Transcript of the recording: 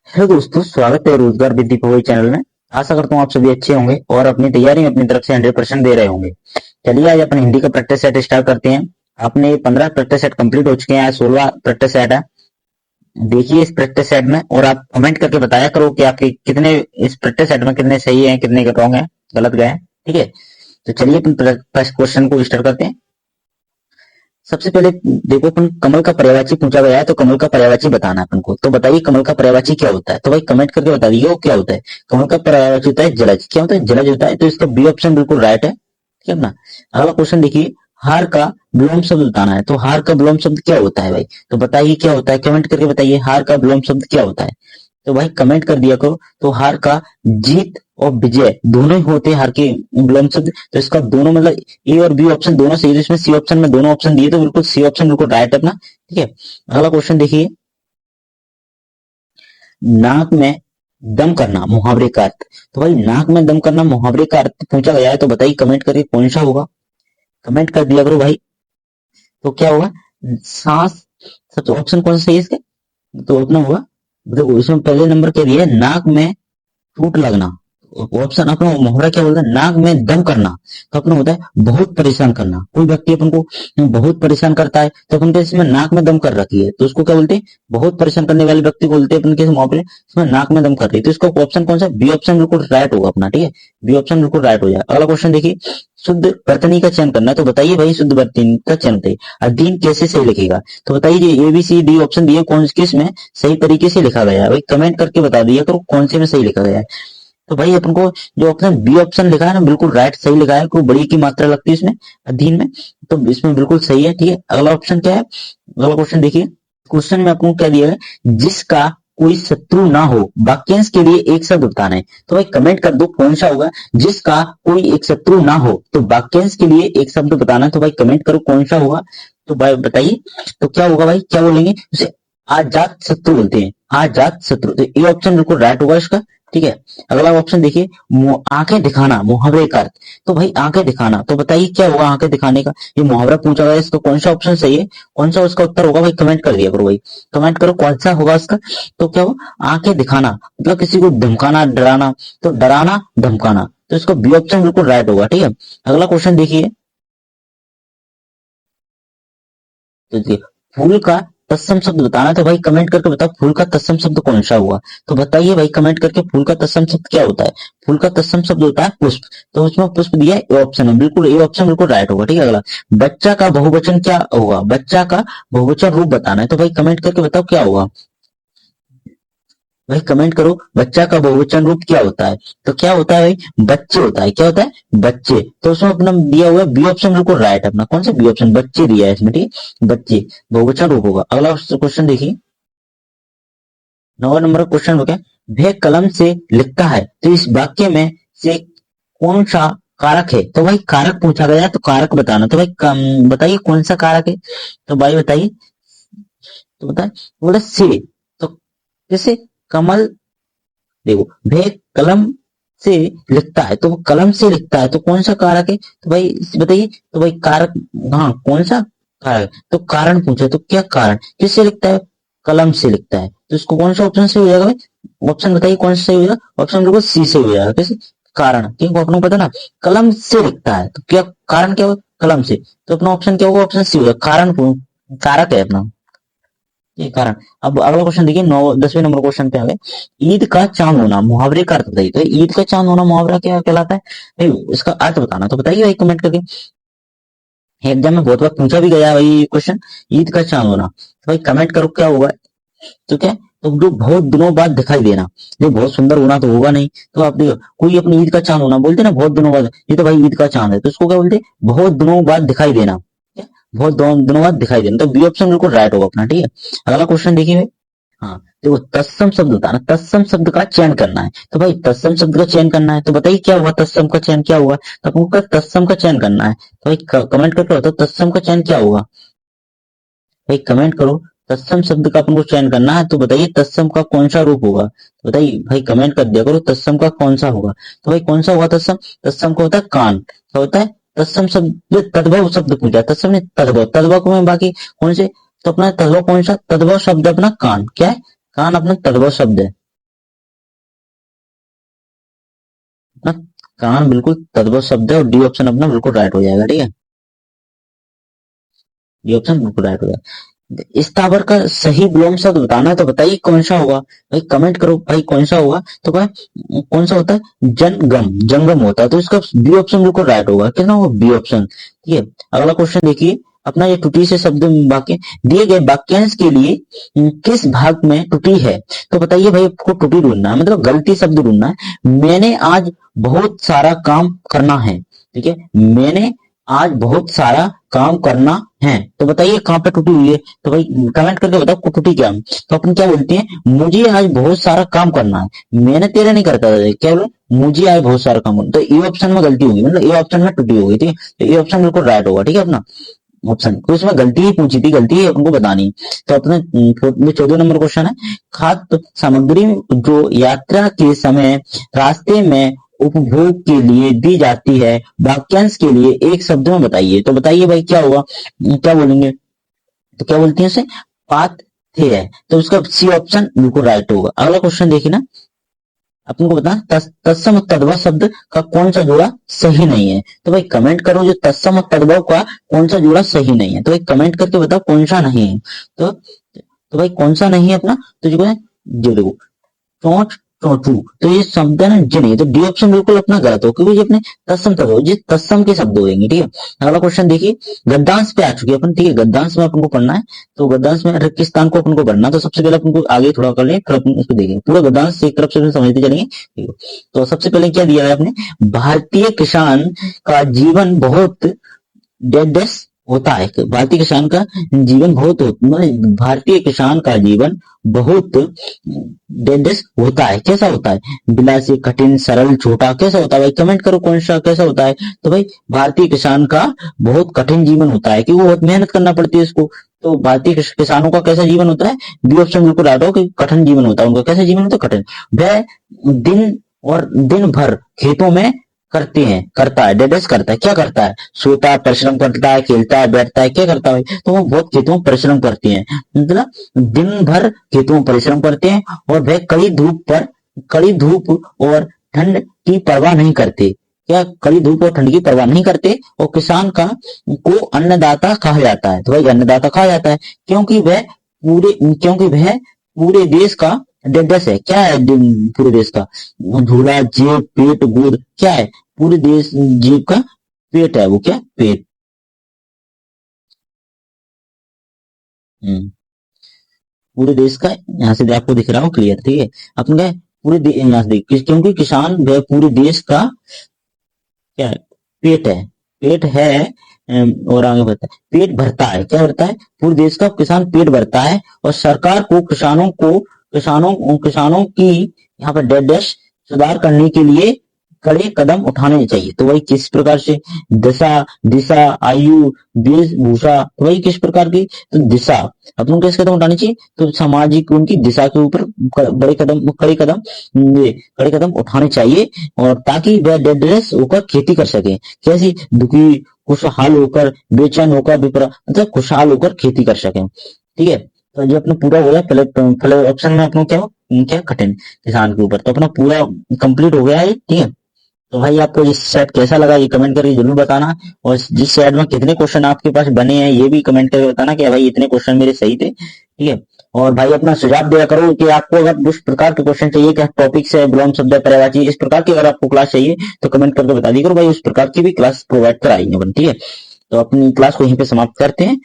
Hello दोस्तों, स्वागत है रोजगार विद दीपक चैनल में। आशा करता हूँ आप सभी अच्छे होंगे और अपनी तैयारी में अपनी तरफ से 100% दे रहे होंगे। चलिए आज अपन हिंदी का प्रैक्टिस सेट स्टार्ट करते हैं। आपने 15 प्रैक्टिस सेट कंप्लीट हो चुके हैं, आज 16 प्रैक्टिस सेट है। देखिए इस प्रैक्टिस सेट में और आप कमेंट करके बताया करो कि आपके कितने इस प्रैक्टिस सेट में कितने सही हैं, कितने रॉन्ग हैं, गलत गए हैं। ठीक है, तो चलिए अपन फर्स्ट क्वेश्चन को स्टार्ट करते हैं। सबसे पहले देखो, अपन कमल का पर्यायवाची पूछा गया है तो कमल का पर्यायवाची बताना है अपन को। तो बताइए कमल का पर्यायवाची क्या होता है। तो भाई कमेंट करके बता दीजिए वो क्या होता है। कमल का पर्यायवाची होता है जलज। क्या होता है? जलज होता है। तो इसका बी ऑप्शन बिल्कुल राइट है। ठीक है अपना। अगला क्वेश्चन देखिए, हार का विलोम शब्द बताना है। तो हार का विलोम शब्द क्या होता है भाई? तो बताइए क्या होता है, कमेंट करके बताइए हार का विलोम शब्द क्या होता है। तो भाई कमेंट कर दिया करो। तो हार का जीत और विजय दोनों ही होते हैं हार के विलोम शब्द। तो इसका दोनों मतलब ए और बी ऑप्शन दोनों सही है। इसमें सी ऑप्शन में दोनों ऑप्शन दिए तो बिल्कुल सी ऑप्शन बिल्कुल राइट है अपना। ठीक है, अगला क्वेश्चन देखिए, नाक में दम करना मुहावरे का अर्थ। तो भाई नाक में दम करना मुहावरे का अर्थ पूछा गया है तो बताइए कमेंट करके कौन सा होगा। कमेंट कर दिया करो भाई। तो क्या होगा? सांस। सबसे ऑप्शन कौन सा सही है इसके? तो अपना होगा, देखो इसमें पहले नंबर के लिए नाक में चोट लगना। ऑप्शन अपना मुहावरा क्या बोलता है? नाक में दम करना। तो अपना होता है बहुत परेशान करना। कोई व्यक्ति अपन को बहुत परेशान करता है तो अपन के इसमें नाक में दम कर रखी है तो उसको क्या बोलते हैं? बहुत परेशान करने वाले व्यक्ति को बोलते हैं अपन के मुहावरे इसमें नाक में दम कर रही है। तो इसका ऑप्शन कौन सा? बी ऑप्शन बिल्कुल राइट होगा अपना। ठीक है, बी ऑप्शन बिल्कुल राइट हो जाए। अगला क्वेश्चन देखिए, शुद्ध वर्तनी का चयन करना है। तो बताइए भाई शुद्ध वर्तनी का चयन बताइए। अधीन कैसे सही लिखेगा? तो बताइए A B C D option दिए, कौन किस में सही तरीके से लिखा गया है भाई? कमेंट करके बता दिया करो कौन से में सही लिखा गया है। तो भाई अपन को जो ऑप्शन बी ऑप्शन लिखा है ना बिल्कुल राइट सही लिखा है। कोई बड़ी की मात्रा लगती है इसमें अधीन में, तो इसमें बिल्कुल सही है। ठीक है, अगला ऑप्शन क्या है? अगला क्वेश्चन देखिए, क्वेश्चन में आपको क्या दिया है? जिसका कोई शत्रु ना हो वाक्यांश के लिए एक शब्द बताना है। तो भाई कमेंट कर दो कौन सा होगा। जिसका कोई एक शत्रु ना हो तो वाक्यांश के लिए एक शब्द बताना है। तो भाई कमेंट करो कौन सा होगा। तो भाई बताइए तो क्या होगा भाई, क्या बोलेंगे उसे? आजात शत्रु बोलते हैं, आजात शत्रु। तो ये ऑप्शन बिल्कुल राइट होगा इसका। ठीक है, अगला ऑप्शन देखिए, आंखें दिखाना मुहावरे का अर्थ। तो भाई आंखें दिखाना, तो बताइए क्या होगा आंखें दिखाने का? ये मुहावरा पूछा गया है, इसका कौन सा ऑप्शन सही है, कौन सा उसका उत्तर होगा भाई? कमेंट कर दिया करो भाई, कमेंट करो कौन सा होगा उसका। तो क्या होगा? आंखें दिखाना मतलब किसी को धमकाना डराना। तो डराना धमकाना, तो इसका बी ऑप्शन बिल्कुल राइट होगा। ठीक है, अगला क्वेश्चन देखिए, तो देखिए फूल का तत्सम शब्द बताना। तो भाई कमेंट करके बताओ फूल का तत्सम शब्द कौन सा हुआ। तो बताइए भाई कमेंट करके फूल का तत्सम शब्द क्या होता है। फूल का तत्सम शब्द होता है पुष्प। तो उसमें पुष्प दिया है, ए ऑप्शन है बिल्कुल, ए ऑप्शन बिल्कुल राइट होगा। ठीक है, अगला बच्चा का बहुवचन क्या होगा? बच्चा का बहुवचन रूप बताना है। तो भाई कमेंट करके बताओ क्या होगा। भाई कमेंट करो बच्चा का बहुवचन रूप क्या होता है। तो क्या होता है भाई? बच्चे होता है। क्या होता है? बच्चे। तो उसमें अपना दिया हुआ है बी ऑप्शन बिल्कुल राइट है अपना। कौन सा? बी ऑप्शन, बच्चे दिया है इसमें। ठीक है, बच्चे बहुवचन रूप होगा। अगला क्वेश्चन देखिए, 9 नंबर का क्वेश्चन हो गया, वह कलम से लिखता है। तो इस वाक्य में से कौन सा कारक है? तो भाई कारक पूछा गया तो कारक बताना। तो भाई बताइए कौन सा कारक है। तो भाई बताइए, तो बताए बोला से। तो जैसे कमल, देखो वह कलम से लिखता है तो वो कलम से लिखता है तो कौन सा कारक है? तो भाई बताइए। तो भाई कारक, हाँ कौन सा कारक? तो कारण पूछा तो क्या कारण, किससे लिखता है? कलम से लिखता है। तो इसको कौन सा ऑप्शन सही हो जाएगा भाई? ऑप्शन बताइए कौन सा सही हो जाएगा। ऑप्शन बिल्कुल सी से हो जाएगा। कैसे? कारण, क्योंकि अपने को पता ना कलम से लिखता है तो क्या कारण क्या होगा? कलम से। तो अपना ऑप्शन क्या होगा? ऑप्शन सी होगा, कारण कारक है अपना ये कारण। अब अगला क्वेश्चन देखिए, 10वें नंबर क्वेश्चन पे आ गए, ईद का चांद होना मुहावरे का अर्थ बताइए। तो ईद का चांद होना मुहावरा क्या कहलाता है भाई? इसका अर्थ बताना। तो बताइए भाई कमेंट करके। एग्जाम में बहुत बार पूछा भी गया है भाई क्वेश्चन, ईद का चांद होना। तो भाई कमेंट करो क्या होगा। तो क्या? तो जो बहुत दिनों बाद दिखाई देना, जो बहुत सुंदर होना तो होगा नहीं। तो आप देखो कोई अपनी ईद का चांद होना बोलते ना बहुत दिनों बाद, ये तो भाई ईद का चांद है तो इसको क्या बोलते? बहुत दिनों बाद दिखाई देना। क्या? बहुत दिनों बाद दिखाई देना। तो बी ऑप्शन बिल्कुल राइट होगा अपना। ठीक है, अगला क्वेश्चन देखिए। हाँ देखो तत्सम शब्द होता है ना, तत्सम शब्द का चयन करना है। तो भाई तत्सम शब्द का चयन करना है तो बताइए क्या हुआ, तत्सम का चयन क्या हुआ। तो आपको तत्सम का चयन करना है। तो भाई कमेंट करके बताओ तत्सम का चयन क्या होगा। भाई कमेंट करो, तत्सम शब्द का अपन को चयन करना है। तो बताइए तत्सम का कौन सा रूप होगा। तो बताइए भाई कमेंट कर दिया करो तत्सम का कौन सा होगा। तो भाई कौन सा होगा तत्सम? तत्सम का होता है कान। क्या होता है? तत्सम शब्द तद्भव शब्द पूछा, तत्सम ने तद्भव, तद्भव को में बाकी कौन से? तो अपना तद्भव कौन सा? तद्भव शब्द अपना कान। क्या है? कान अपना तद्भव शब्द है। अपना कान बिल्कुल तद्भव शब्द है और डी ऑप्शन अपना बिल्कुल राइट हो जाएगा। ठीक है, डी ऑप्शन बिल्कुल राइट हो जाएगा। स्थावर का सही विलोम शब्द बताना है तो बताइए कौन सा होगा। भाई कमेंट करो भाई कौन सा होगा। तो भाई कौन सा होता है, जनगम, जंगम होता है, तो इसका बी ऑप्शन बिल्कुल राइट होगा। कितना होगा, बी ऑप्शन। ठीक है, अगला क्वेश्चन देखिए अपना, ये टुटी से शब्द वाक्य दिए गए वाक्यांश के लिए किस भाग में टुटी है। तो बताइए भाई आपको टुटी ढूंढना है, मतलब गलती शब्द ढूंढना है। मैंने आज बहुत सारा काम करना है। ठीक है, मैंने आज बहुत सारा काम करना है, तो बताइए कहाँ पे टूटी हुई है। तो भाई कमेंट करके बताओ को टूटी क्या। तो अपन क्या बोलते हैं, मुझे आज बहुत सारा काम करना है, मैंने तेरा नहीं करता था, क्या बोलो, मुझे आज बहुत सारा काम करना। तो ये ऑप्शन में गलती होगी, मतलब ये ऑप्शन में टूटी होगी। ठीक है, तो ये ऑप्शन बिल्कुल राइट होगा। ठीक है, अपना ऑप्शन, तो इसमें गलती ही पूछी थी, गलती ही उनको बतानी। तो अपने 14 नंबर क्वेश्चन है, खाद्य सामग्री जो यात्रा के समय रास्ते में उपभोग के लिए दी जाती है, वाक्यांश के लिए एक शब्द में बताइए। तो बताइए भाई क्या होगा, क्या बोलेंगे, तो क्या बोलते हैं उसे, पाथ्य है। तो उसका सी ऑप्शन बिल्कुल राइट होगा। अगला क्वेश्चन देखिए ना, अपन को बता तत्सम और तद्भव शब्द का कौन सा जोड़ा सही नहीं है। तो भाई कमेंट करो जो तत्सम और तद्भव का कौन सा जोड़ा सही नहीं है। तो भाई कमेंट करके बताओ कौन सा नहीं है। तो भाई कौन सा नहीं है अपना, तो जो है जो देखो चौंच चौचू, तो ये शब्द है ना जी नहीं, तो डी ऑप्शन बिल्कुल अपना गलत हो, क्योंकि ये अपने तत्सम तद्भव जी तत्सम के शब्द होंगे। ठीक है, अगला क्वेश्चन देखिए, गद्यांश पे आ चुके हैं अपन। ठीक है, गद्यांश में अपन को पढ़ना है, तो गद्यांश में रिक्त स्थान को अपन को भरना। तो सबसे पहले अपन को आगे थोड़ा कर ले, फिर अपन उसको देखेंगे पूरा गद्यांश एक तरफ से समझते चलेंगे। ठीक है, तो सबसे पहले क्या दिया है आपने, भारतीय किसान का जीवन बहुत डेडेस होता है। भारतीय किसान का जीवन बहुत मतलब भारतीय किसान का जीवन बहुत डेडेस होता है। कैसा होता है, विलासी, कठिन, सरल, छोटा, कैसा होता है भाई कमेंट करो कौन सा कैसा होता है। तो भाई भारतीय किसान का बहुत कठिन जीवन होता है, क्योंकि बहुत मेहनत करना पड़ती है इसको। तो भारतीय किसानों का कैसा जीवन होता है, बी ऑप्शन बिल्कुल राइट हो कि कठिन जीवन होता है उनका। कैसा जीवन होता है, कठिन। वह दिन भर खेतों में करता है, डेडेस करता है, क्या करता है, सोता है, परिश्रम करता है, खेलता है, बैठता है, क्या करता है, तो वो बहुत खेतों में परिश्रम करते हैं। मतलब दिन भर खेतों में परिश्रम करते हैं और वह कड़ी धूप और ठंड की परवाह नहीं करते। क्या, कड़ी धूप और ठंड की परवाह नहीं करते। और किसान को अन्नदाता कहा जाता है। तो भाई अन्नदाता कहा जाता है क्योंकि वह पूरे देश का डेडस है। क्या है पूरे देश का, झूला, जेब, पेट, गोद, क्या है, पूरे देश जीव का पेट है, वो क्या, पेट। पूरे देश का, यहाँ से आपको दिख रहा हो क्लियर। ठीक है, अपन क्या यहाँ से क्योंकि किसान वह पूरे देश का क्या है, पेट है, पेट है। और आगे बढ़ता है, पेट भरता है, क्या भरता है, पूरे देश का किसान पेट भरता है। और सरकार को किसानों की यहाँ पर डेडस सुधार करने के लिए कड़े कदम उठाने चाहिए। तो वही किस प्रकार से, दिशा, आयु, वेशभूषा, तो वही किस प्रकार की, तो दिशा अपन को कैसे कदम उठाने चाहिए, तो सामाजिक उनकी दिशा के ऊपर कड़े कदम उठाने चाहिए। और ताकि वह डेडनेस होकर खेती कर सके। कैसी, दुखी, खुशहाल होकर, बेचैन होकर, मतलब खुशहाल होकर खेती कर सके। ठीक है, तो जो अपना पूरा हो गया पहले ऑप्शन में अपना क्या कठिन किसान के ऊपर, तो अपना पूरा कंप्लीट हो गया है। ठीक है, तो भाई आपको ये सेट कैसा लगा ये कमेंट करके जरूर बताना। और जिस सेट में कितने क्वेश्चन आपके पास बने हैं ये भी कमेंट करके बताना कि भाई इतने क्वेश्चन मेरे सही थे। ठीक है, और भाई अपना सुझाव दिया करो कि आपको अगर उस प्रकार के क्वेश्चन चाहिए, क्या टॉपिक से विलोम शब्द पर्यायवाची इस प्रकार की अगर आपको क्लास चाहिए तो कमेंट करके बता दी करो भाई, उस प्रकार की भी क्लास प्रोवाइड कराएंगे अपन। ठीक है, तो अपनी क्लास को यहीं पे समाप्त करते हैं।